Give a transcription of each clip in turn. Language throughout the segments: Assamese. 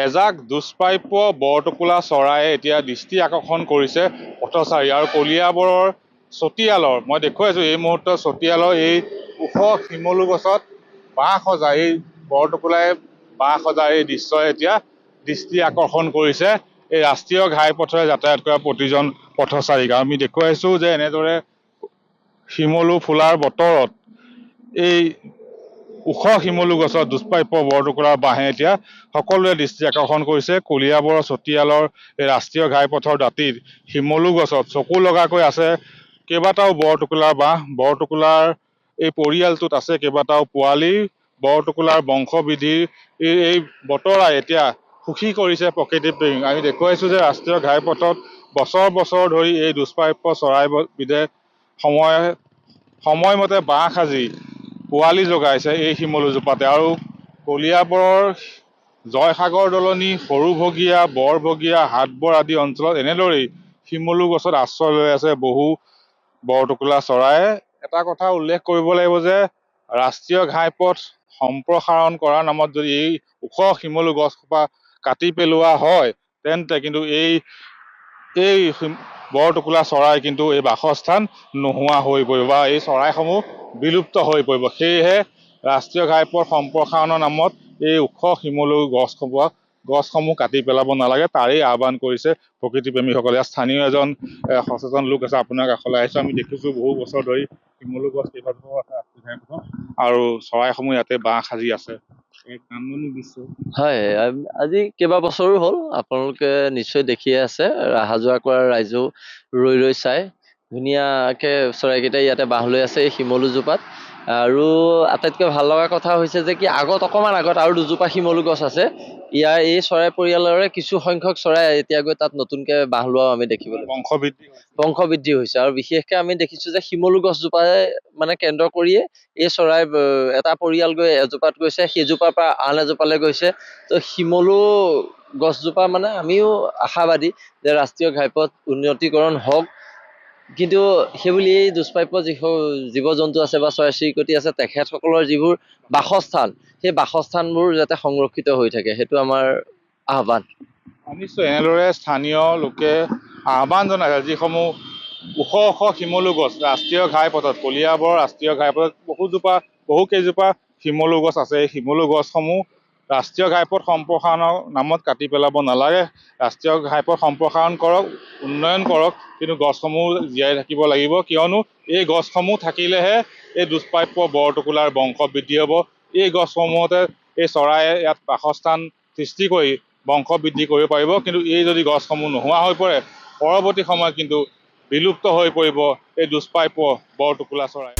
এজাক দুষ্প্ৰাপ্য বৰটোকোলা চৰায়ে এতিয়া দৃষ্টি আকৰ্ষণ কৰিছে পথচাৰী আৰু কলিয়াবৰৰ চতিয়ালৰ। মই দেখুৱাইছোঁ এই মুহূৰ্তত চতিয়ালৰ এই ওখ শিমলু গছত বাঁহ সজা এই বৰটোকোলাই বাঁহ সজা এই দৃশ্যই এতিয়া দৃষ্টি আকৰ্ষণ কৰিছে এই ৰাষ্ট্ৰীয় ঘাইপথেৰে যাতায়াত কৰা প্ৰতিজন পথচাৰীক। আমি দেখুৱাইছোঁ যে এনেদৰে শিমলু ফুলাৰ বতৰত এই ওখ শিমলু গছত দুষ্প্ৰাপ্য বৰটোকোলাৰ বাঁহে এতিয়া সকলোৱে দৃষ্টি আকৰ্ষণ কৰিছে। কলিয়াবৰ চতিয়ালৰ এই ৰাষ্ট্ৰীয় ঘাইপথৰ দাঁতিত শিমলু গছত চকু লগাকৈ আছে কেইবাটাও বৰটোকোলাৰ বাঁহ। বৰটোকোলাৰ এই পৰিয়ালটোত আছে কেইবাটাও পোৱালি। বৰটোকোলাৰ বংশ বৃদ্ধিৰ এই বতৰাই এতিয়া সুখী কৰিছে প্ৰকৃতি প্ৰেমীক। আমি দেখুৱাইছোঁ যে ৰাষ্ট্ৰীয় ঘাইপথত বছৰ বছৰ ধৰি এই দুষ্প্ৰাপ্য চৰাইবিধে সময়মতে বাঁহ সাজি পোৱালি জগাইছে এই শিমলুজোপাতে। আৰু কলিয়াবৰৰ জয়সাগৰ দলনি, সৰুভগীয়া, বৰভগীয়া, হাটবৰ আদি অঞ্চলত এনেদৰেই শিমলু গছত আশ্ৰয় লৈ আছে বহু বৰটোকোলা চৰায়ে। এটা কথা উল্লেখ কৰিব লাগিব যে ৰাষ্ট্ৰীয় ঘাইপথ সম্প্ৰসাৰণ কৰাৰ নামত যদি এই ওখ শিমলু গছজোপা কাটি পেলোৱা হয় তেন্তে কিন্তু এই বৰটোকোলা চৰাই কিন্তু এই বাসস্থান নোহোৱা হৈ পৰিব বা এই চৰাইসমূহ বিলুপ্ত হৈ পৰিব। সেয়েহে ৰাষ্ট্ৰীয় ঘাইপথ সম্প্ৰসাৰণৰ নামত এই ওখ শিমলু গছসমূহ কাটি পেলাব নালাগে, তাৰেই আহ্বান কৰিছে প্ৰকৃতিপ্ৰেমীসকলে। স্থানীয় এজন সচেতন লোক আছে, আপোনাৰ কাষলৈ আহিছোঁ। আমি দেখিছোঁ বহু বছৰ ধৰি শিমলু গছ কেইবাজোপাও আছে ৰাষ্ট্ৰীয় ঘাইপথত আৰু চৰাইসমূহ ইয়াতে বাঁহ সাজি আছে। এক নান্দনিক দৃশ্য। হয়, আজি কেইবা বছৰো হ'ল, আপোনালোকে নিশ্চয় দেখিয়ে আছে। অহা যোৱা কৰা ৰাইজেও ৰৈ চাই ধুনীয়াকৈ চৰাইকেইটাই ইয়াতে বাঁহ লৈ আছে এই শিমলুজোপাত। আৰু আটাইতকৈ ভাল লগা কথা হৈছে যে কি অকণমান আগত আৰু দুজোপা শিমলু গছ আছে। এই চৰাই পৰিয়ালৰে কিছু সংখ্যক চৰাই এতিয়া গৈ তাত নতুনকৈ বাঁহ লোৱাও আমি দেখিবলৈ বংশ বৃদ্ধি হৈছে। আৰু বিশেষকৈ আমি দেখিছোঁ যে শিমলু গছজোপাই মানে কেন্দ্ৰ কৰিয়ে এই চৰাই এটা পৰিয়াল গৈ এজোপাত গৈছে, সেইজোপাৰ পৰা আন এজোপালৈ গৈছে। তো শিমলু গছজোপা মানে আমিও আশাবাদী যে ৰাষ্ট্ৰীয় ঘাইপথ উন্নতিকৰণ হওক, কিন্তু সেইবুলি এই দুষ্প্ৰাপ্য জীৱ জন্তু আছে বা চৰাই চিৰিকটি আছে তেখেতসকলৰ যিবোৰ বাসস্থান, সেই বাসস্থানবোৰ যাতে সংৰক্ষিত হৈ থাকে, সেইটো আমাৰ আহ্বান। নিশ্চয় এনেদৰে স্থানীয় লোকে আহ্বান জনাইছে যিসমূহ ওখ শিমলু গছ ৰাষ্ট্ৰীয় ঘাইপথত, কলিয়াবৰ ৰাষ্ট্ৰীয় ঘাইপথত বহু কেইজোপা শিমলু গছ আছে। এই শিমলু গছসমূহ ৰাষ্ট্ৰীয় ঘাইপথ সম্প্ৰসাৰণৰ নামত কাটি পেলাব নালাগে। ৰাষ্ট্ৰীয় ঘাইপথ সম্প্ৰসাৰণ কৰক, উন্নয়ন কৰক, কিন্তু গছসমূহ জীয়াই থাকিব লাগিব, কিয়নো এই গছসমূহ থাকিলেহে এই দুষ্প্ৰাপ্য বৰটোকোলাৰ বংশ বৃদ্ধি হ'ব। এই গছসমূহতে এই চৰায়ে ইয়াত বাসস্থান সৃষ্টি কৰি বংশ বৃদ্ধি কৰিব পাৰিব। কিন্তু এই যদি গছসমূহ নোহোৱা হৈ পৰে, পৰৱৰ্তী সময়ত কিন্তু বিলুপ্ত হৈ পৰিব এই দুষ্প্ৰাপ্য বৰটোকোলা চৰাই।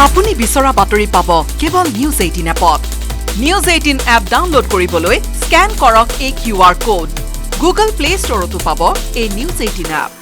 আপুনি বিচৰা বাতৰি পাব কেৱল নিউজ 18 এপত। নিউজ 18 এপ ডাউনলোড কৰিবলৈ স্কেন কৰক এই QR কোড। গুগল প্লে ষ্টৰতো পাব এই নিউজ 18 এপ।